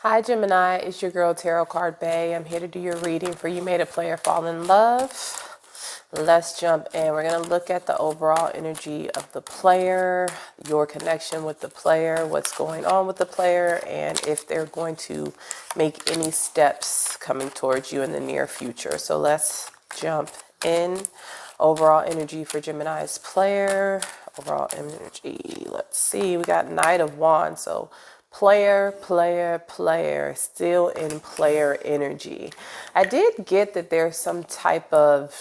Hi Gemini, it's your girl Tarot Card Bay. I'm here to do your reading for You Made a Player Fall in Love. Let's jump in. We're going to look at the overall energy of the player, your connection with the player, what's going on with the player, and if they're going to make any steps coming towards you in the near future. So let's jump in. Overall energy for Gemini's player. Overall energy. Let's see. We got Knight of Wands. So player, still in player energy. I did get that there's some type of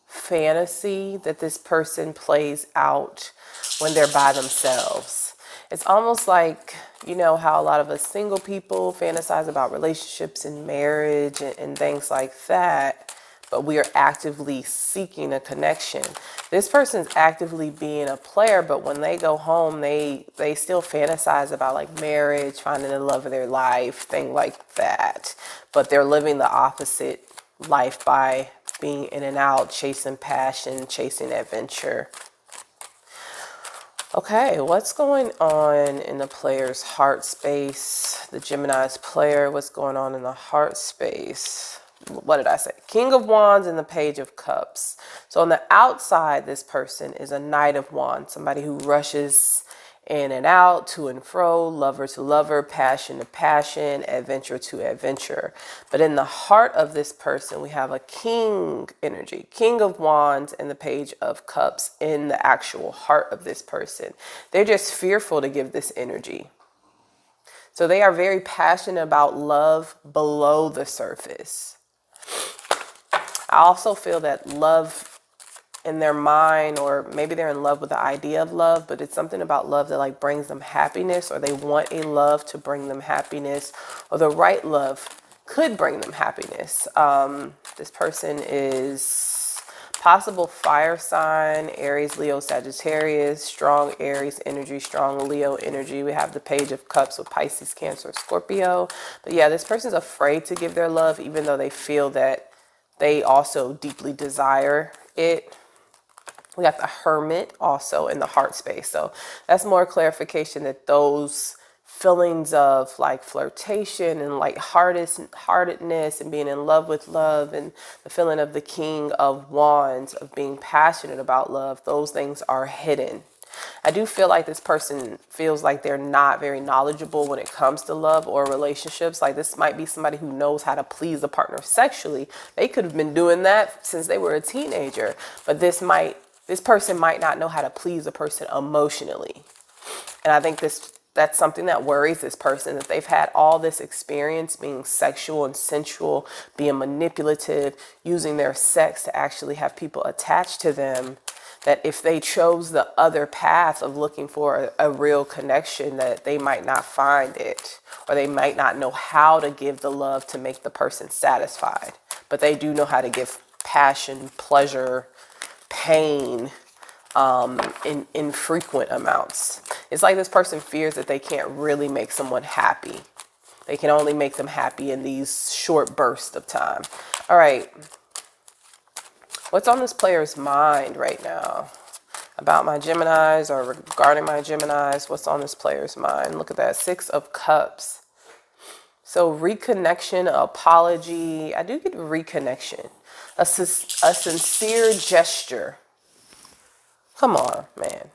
fantasy that this person plays out when they're by themselves. It's almost like, you know, how a lot of us single people fantasize about relationships and marriage and things like that, but we are actively seeking a connection. This person's actively being a player, but when they go home, they still fantasize about like marriage, finding the love of their life, thing like that. But they're living the opposite life by being in and out, chasing passion, chasing adventure. Okay, what's going on in the player's heart space? The Gemini's player, what's going on in the heart space? What did I say? King of Wands and the Page of Cups. So on the outside, this person is a Knight of Wands, somebody who rushes in and out, to and fro, lover to lover, passion to passion, adventure to adventure. But in the heart of this person, we have a king energy, King of Wands and the Page of Cups in the actual heart of this person. They're just fearful to give this energy. So they are very passionate about love below the surface. I also feel that love in their mind, or maybe they're in love with the idea of love, but it's something about love that like brings them happiness, or they want a love to bring them happiness, or the right love could bring them happiness. This person is possible fire sign, Aries, Leo, Sagittarius, strong Aries energy, strong Leo energy. We have the Page of Cups with Pisces, Cancer, Scorpio. But yeah, this person's afraid to give their love, even though they feel that they also deeply desire it. We got the Hermit also in the heart space. So that's more clarification that those feelings of like flirtation and lightheartedness and being in love with love and the feeling of the King of Wands, of being passionate about love, those things are hidden. I do feel like this person feels like they're not very knowledgeable when it comes to love or relationships. Like this might be somebody who knows how to please a partner sexually. They could have been doing that since they were a teenager, but this person might not know how to please a person emotionally. And I think that's something that worries this person, that they've had all this experience being sexual and sensual, being manipulative, using their sex to actually have people attached to them, that if they chose the other path of looking for a real connection, that they might not find it, or they might not know how to give the love to make the person satisfied. But they do know how to give passion, pleasure, pain, in infrequent amounts. It's like this person fears that they can't really make someone happy. They can only make them happy in these short bursts of time. All right. What's on this player's mind right now about my Geminis, or regarding my Geminis? What's on this player's mind? Look at that. 6 of Cups. So reconnection, apology. I do get reconnection. A sincere gesture. Come on, man.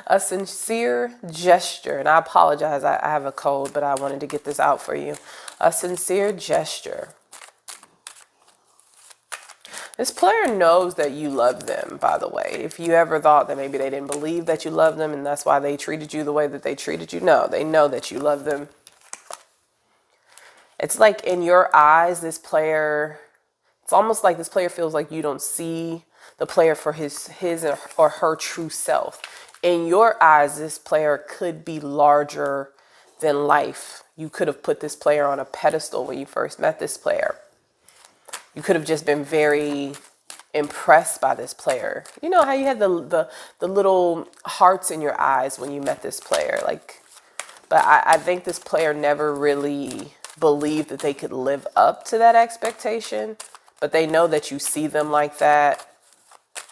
A sincere gesture. And I apologize. I have a cold, but I wanted to get this out for you. A sincere gesture. This player knows that you love them, by the way. If you ever thought that maybe they didn't believe that you love them and that's why they treated you the way that they treated you, no, they know that you love them. It's like in your eyes, this player, it's almost like this player feels like you don't see the player for his or her true self. In your eyes, this player could be larger than life. You could have put this player on a pedestal when you first met this player. You could have just been very impressed by this player. You know how you had the little hearts in your eyes when you met this player, like, but I think this player never really believed that they could live up to that expectation, but they know that you see them like that.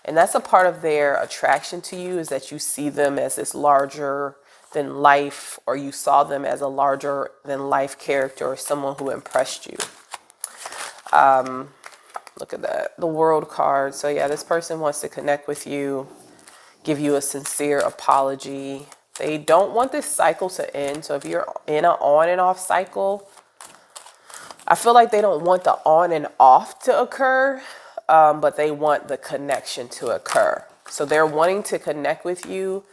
And that's a part of their attraction to you, is that you see them as this larger than life, or you saw them as a larger than life character or someone who impressed you. Look at that, the World card. So yeah, this person wants to connect with you, give you a sincere apology. They don't want this cycle to end. So if you're in an on and off cycle, I feel like they don't want the on and off to occur, but they want the connection to occur. So they're wanting to connect with you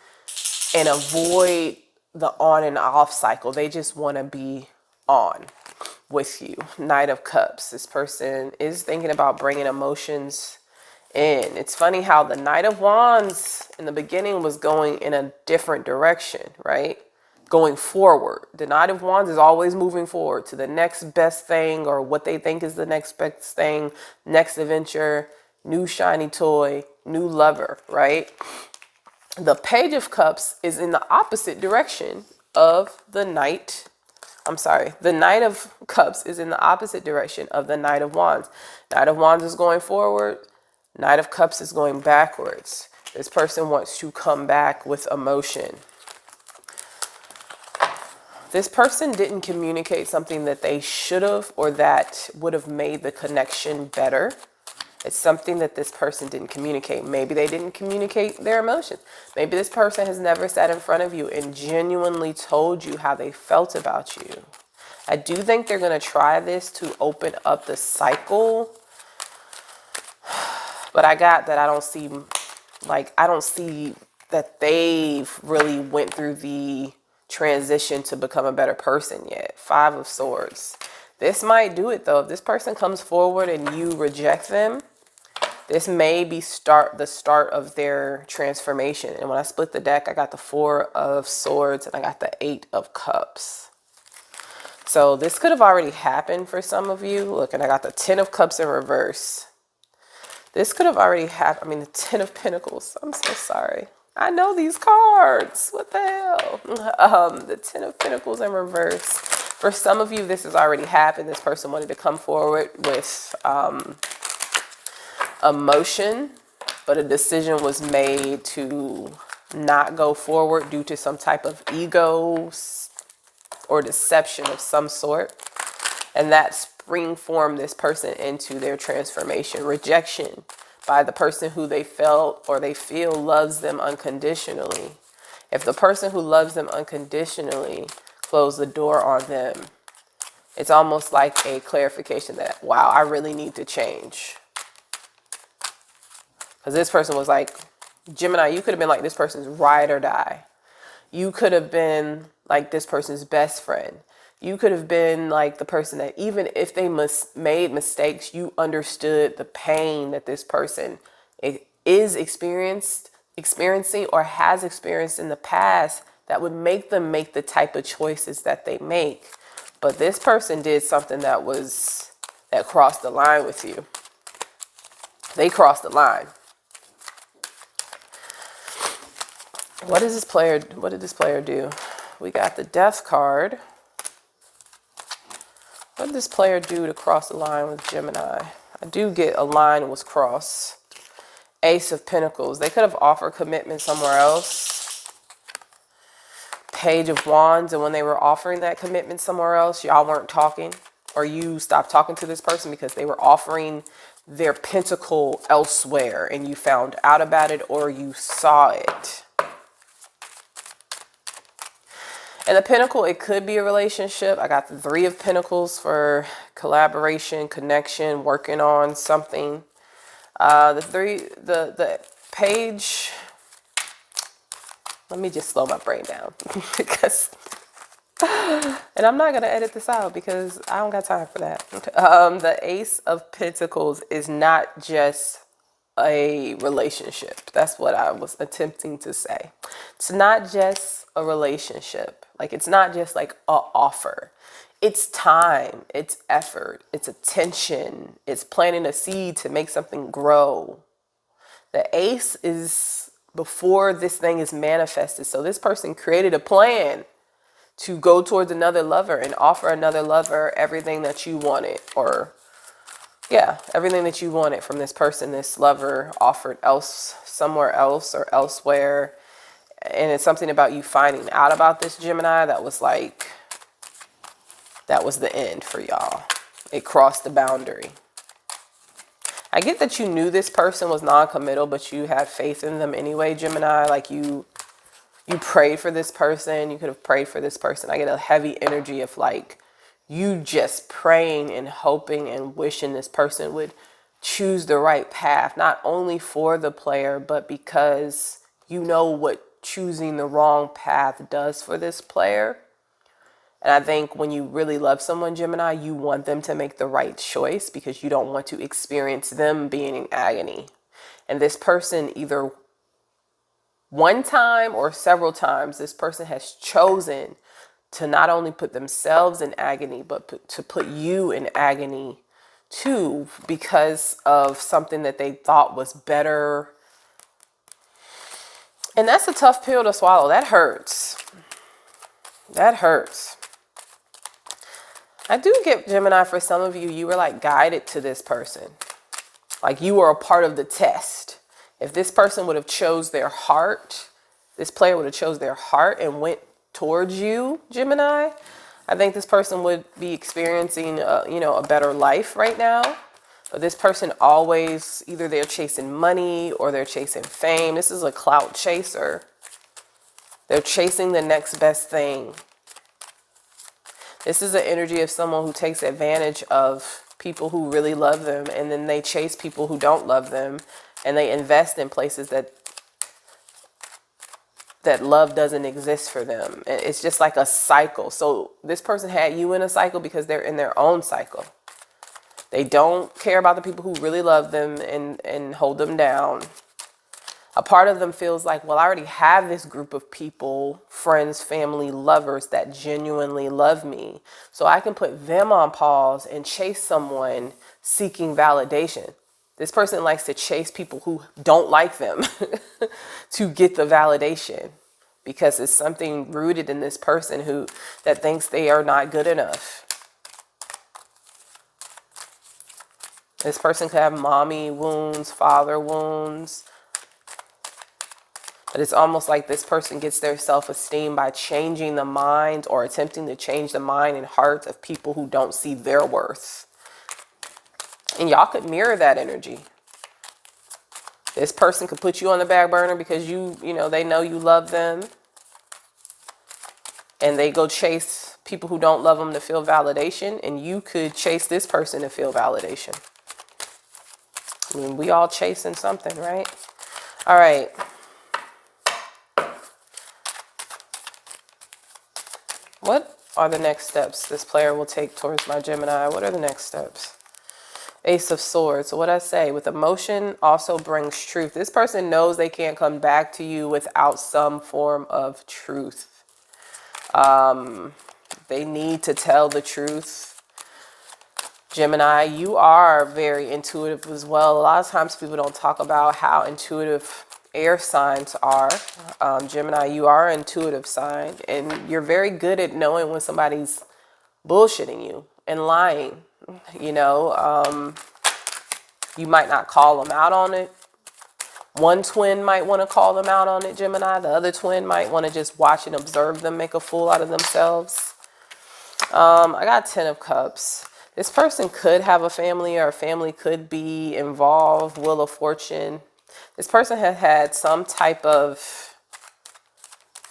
and avoid the on and off cycle. They just want to be on with you. Knight of Cups. This person is thinking about bringing emotions in. It's funny how the Knight of Wands in the beginning was going in a different direction, right? Going forward. The Knight of Wands is always moving forward to the next best thing, or what they think is the next best thing, next adventure, new shiny toy, new lover, right? The Page of Cups is in the opposite direction of the Knight. The Knight of Cups is in the opposite direction of the Knight of Wands. Knight of Wands is going forward. Knight of Cups is going backwards. This person wants to come back with emotion. This person didn't communicate something that they should have, or that would have made the connection better. It's something that this person didn't communicate. Maybe they didn't communicate their emotions. Maybe this person has never sat in front of you and genuinely told you how they felt about you. I do think they're going to try this to open up the cycle. But I got that I don't see that they've really went through the transition to become a better person yet. 5 of Swords. This might do it though. If this person comes forward and you reject them, this may be the start of their transformation. And when I split the deck, I got the 4 of Swords and I got the 8 of Cups. So this could have already happened for some of you. Look, and I got the 10 of Cups in reverse. This could have already happened. I mean, the 10 of Pentacles. I'm so sorry. I know these cards. What the hell? The 10 of Pentacles in reverse. For some of you, this has already happened. This person wanted to come forward with emotion, but a decision was made to not go forward due to some type of ego or deception of some sort. And that spring-formed this person into their transformation. Rejection by the person who they felt or they feel loves them unconditionally. If the person who loves them unconditionally closed the door on them, it's almost like a clarification that, wow, I really need to change. Because this person was like, Gemini, you could have been like this person's ride or die. You could have been like this person's best friend. You could have been like the person that even if they made mistakes, you understood the pain that this person is experiencing or has experienced in the past that would make them make the type of choices that they make. But this person did something that crossed the line with you. They crossed the line. What did this player do? We got the Death card. What did this player do to cross the line with Gemini? I do get a line was crossed. Ace of Pentacles. They could have offered commitment somewhere else. Page of Wands. And when they were offering that commitment somewhere else, y'all weren't talking. Or you stopped talking to this person because they were offering their pentacle elsewhere. And you found out about it or you saw it. And the Pentacle, it could be a relationship. I got the 3 of Pentacles for collaboration, connection, working on something. The Page. Let me just slow my brain down because, and I'm not gonna edit this out because I don't got time for that. The Ace of Pentacles is not just a relationship. That's what I was attempting to say. It's not just a relationship. Like, it's not just like an offer. It's time, it's effort, it's attention, it's planting a seed to make something grow. The Ace is before this thing is manifested. So this person created a plan to go towards another lover and offer another lover everything that you wanted, or yeah, everything that you wanted from this person. This lover offered somewhere else or elsewhere. And it's something about you finding out about this Gemini that was like, that was the end for y'all. It crossed the boundary. I get that you knew this person was non-committal, but you had faith in them anyway, Gemini. Like you prayed for this person. You could have prayed for this person. I get a heavy energy of like you just praying and hoping and wishing this person would choose the right path, not only for the player, but because you know what choosing the wrong path does for this player. And I think when you really love someone, Gemini, you want them to make the right choice because you don't want to experience them being in agony. And this person, either one time or several times, this person has chosen to not only put themselves in agony, but to put you in agony too, because of something that they thought was better. And that's a tough pill to swallow. That hurts. That hurts. I do get, Gemini, for some of you, you were like guided to this person. Like you were a part of the test. If this person would have chose their heart, this player would have chose their heart and went towards you, Gemini, I think this person would be experiencing, a better life right now. But this person always, either they're chasing money or they're chasing fame. This is a clout chaser. They're chasing the next best thing. This is the energy of someone who takes advantage of people who really love them, and then they chase people who don't love them, and they invest in places that love doesn't exist for them. It's just like a cycle. So this person had you in a cycle because they're in their own cycle. They don't care about the people who really love them and hold them down. A part of them feels like, well, I already have this group of people, friends, family, lovers that genuinely love me. So I can put them on pause and chase someone seeking validation. This person likes to chase people who don't like them to get the validation, because it's something rooted in this person that thinks they are not good enough. This person could have mommy wounds, father wounds. But it's almost like this person gets their self-esteem by changing the mind or attempting to change the mind and hearts of people who don't see their worth. And y'all could mirror that energy. This person could put you on the back burner because they know you love them. And they go chase people who don't love them to feel validation. And you could chase this person to feel validation. I mean, we all chasing something, right? All right. What are the next steps this player will take towards my Gemini? What are the next steps? Ace of Swords. So what I say, with emotion also brings truth. This person knows they can't come back to you without some form of truth. They need to tell the truth. Gemini, you are very intuitive as well. A lot of times people don't talk about how intuitive air signs are. Gemini, you are an intuitive sign, and you're very good at knowing when somebody's bullshitting you and lying. You might not call them out on it. One twin might want to call them out on it, Gemini. The other twin might want to just watch and observe them make a fool out of themselves. I got 10 of Cups. This person could have a family, or a family could be involved. Wheel of Fortune. This person has had some type of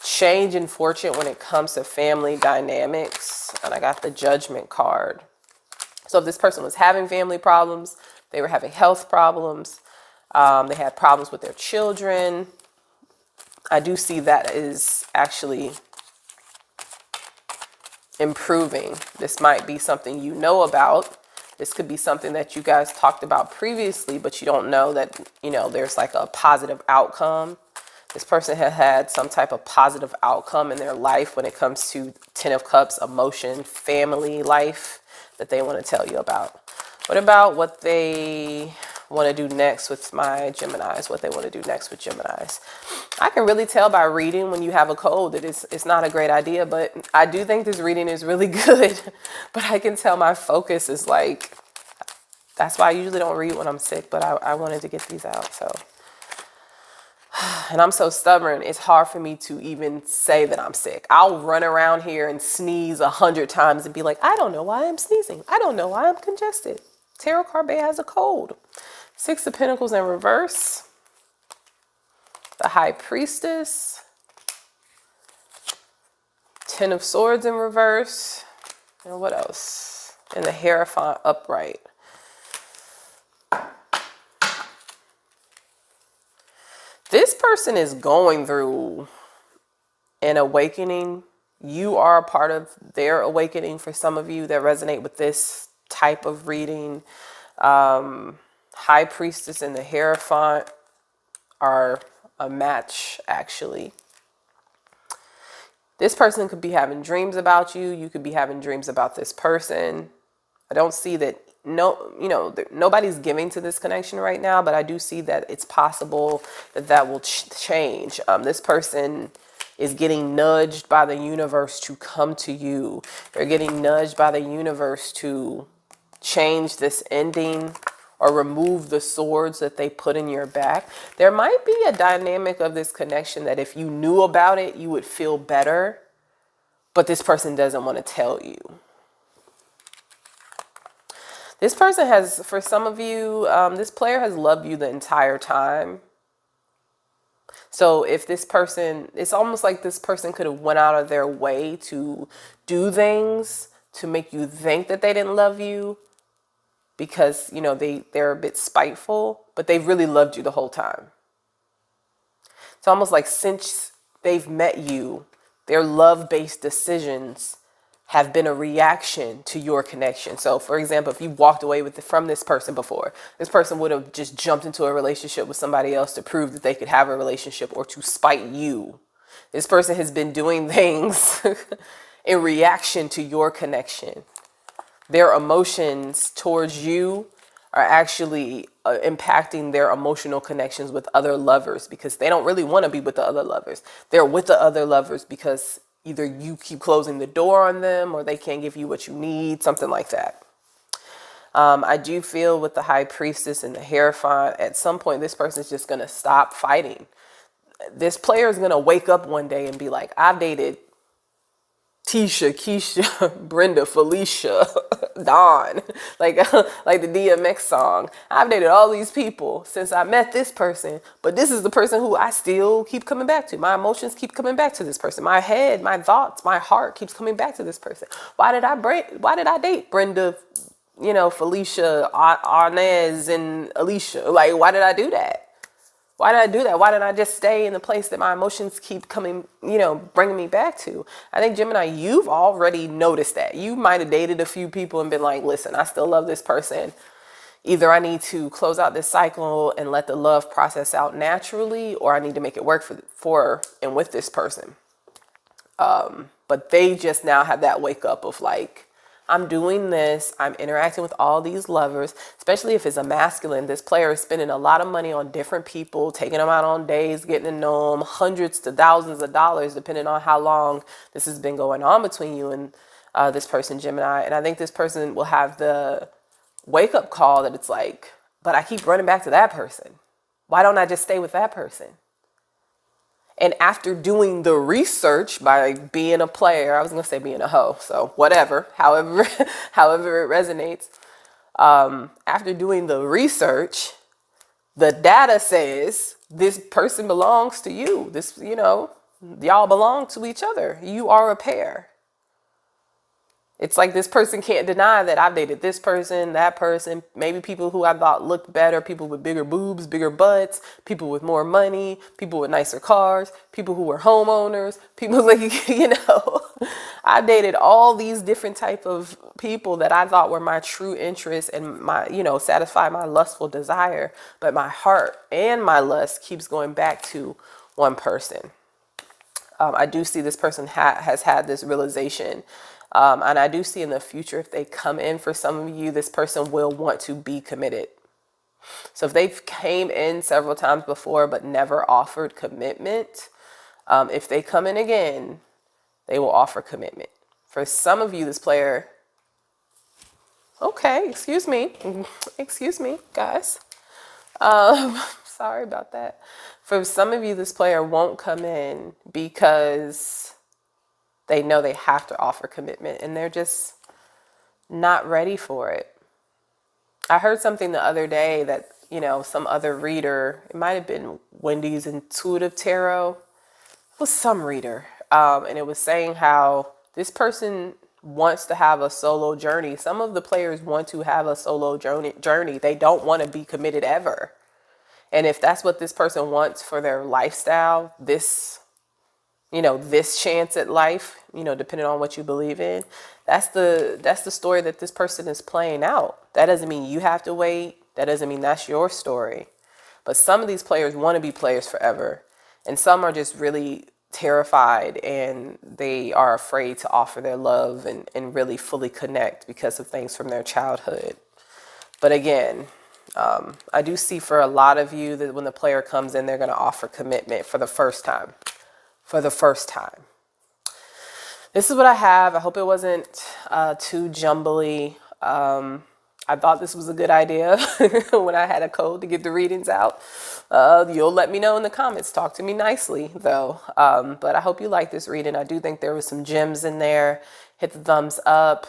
change in fortune when it comes to family dynamics. And I got the Judgment card. So if this person was having family problems, they were having health problems, they had problems with their children, I do see that is actually improving. This might be something you know about. This could be something that you guys talked about previously, but you don't know that, there's like a positive outcome. This person has had some type of positive outcome in their life when it comes to 10 of Cups, emotion, family life that they want to tell you about. What about what they want to do next with my Geminis? What they want to do next with Geminis? I can really tell by reading when you have a cold that it's not a great idea, but I do think this reading is really good. But I can tell my focus is like, that's why I usually don't read when I'm sick, but I wanted to get these out. So And I'm so stubborn, it's hard for me to even say that I'm sick. I'll run around here and sneeze 100 times and be like, I don't know why I'm sneezing. I don't know why I'm congested. Tarot card Bay has a cold. Six of Pentacles in reverse. The High Priestess. Ten of Swords in reverse. And what else? And the Hierophant upright. This person is going through an awakening. You are a part of their awakening for some of you that resonate with this type of reading. High Priestess and the Hierophant are a match, actually. This person could be having dreams about you. You could be having dreams about this person. I don't see that, nobody's giving to this connection right now, but I do see that it's possible that that will change. This person is getting nudged by the universe to come to you. They're getting nudged by the universe to change this ending or remove the swords that they put in your back. There might be a dynamic of this connection that if you knew about it, you would feel better, but this person doesn't want to tell you. This person has, for some of you, this player has loved you the entire time. So if this person, it's almost like this person could have went out of their way to do things to make you think that they didn't love you because, they're a bit spiteful, but they've really loved you the whole time. It's almost like since they've met you, their love-based decisions have been a reaction to your connection. So for example, if you walked away from this person before, this person would have just jumped into a relationship with somebody else to prove that they could have a relationship or to spite you. This person has been doing things in reaction to your connection. Their emotions towards you are actually impacting their emotional connections with other lovers because they don't really want to be with the other lovers. They're with the other lovers because either you keep closing the door on them or they can't give you what you need, something like that. I do feel with the High Priestess and the Hierophant, at some point, this person is just going to stop fighting. This player is going to wake up one day and be like, I've dated Tisha, Keisha, Brenda, Felicia, Dawn, like the DMX song. I've dated all these people since I met this person, but this is the person who I still keep coming back to. My emotions keep coming back to this person. My head, my thoughts, my heart keeps coming back to this person. Why did I date Brenda, Felicia, Arnez, and Alicia? Like, why did I do that? Why did I do that? Why didn't I just stay in the place that my emotions keep coming, bringing me back to? I think, Gemini, you've already noticed that. You might have dated a few people and been like, listen, I still love this person. Either I need to close out this cycle and let the love process out naturally, or I need to make it work for and with this person. But they just now have that wake up of like, I'm doing this, I'm interacting with all these lovers, especially if it's a masculine. This player is spending a lot of money on different people, taking them out on days, getting to know them, hundreds to thousands of dollars, depending on how long this has been going on between you and this person, Gemini. And I think this person will have the wake up call that it's like, but I keep running back to that person. Why don't I just stay with that person? And after doing the research by being a player, I was going to say being a hoe, so whatever, however it resonates. After doing the research, the data says this person belongs to you. Y'all belong to each other. You are a pair. It's like this person can't deny that I've dated this person, that person, maybe people who I thought looked better, people with bigger boobs, bigger butts, people with more money, people with nicer cars, people who were homeowners, people like, I dated all these different type of people that I thought were my true interests and my, satisfy my lustful desire. But my heart and my lust keeps going back to one person. I do see this person has had this realization. And I do see in the future, if they come in for some of you, this person will want to be committed. So if they've came in several times before but never offered commitment, if they come in again, they will offer commitment. For some of you, this player, okay, excuse me, guys. Sorry about that. For some of you, this player won't come in because they know they have to offer commitment and they're just not ready for it. I heard something the other day that, you know, some other reader, it might have been Wendy's Intuitive Tarot, it was some reader, and it was saying how this person wants to have a solo journey. Some of the players want to have a solo journey. They don't want to be committed ever. And if that's what this person wants for their lifestyle, this, you know, this chance at life, you know, depending on what you believe in, that's the story that this person is playing out. That doesn't mean you have to wait. That doesn't mean that's your story. But some of these players want to be players forever. And some are just really terrified and they are afraid to offer their love and really fully connect because of things from their childhood. But again, I do see for a lot of you that when the player comes in, they're going to offer commitment for the first time. For the first time. This is what I have. I hope it wasn't too jumbly. I thought this was a good idea when I had a code to get the readings out. You'll let me know in the comments. Talk to me nicely, though. But I hope you like this reading. I do think there was some gems in there. Hit the thumbs up.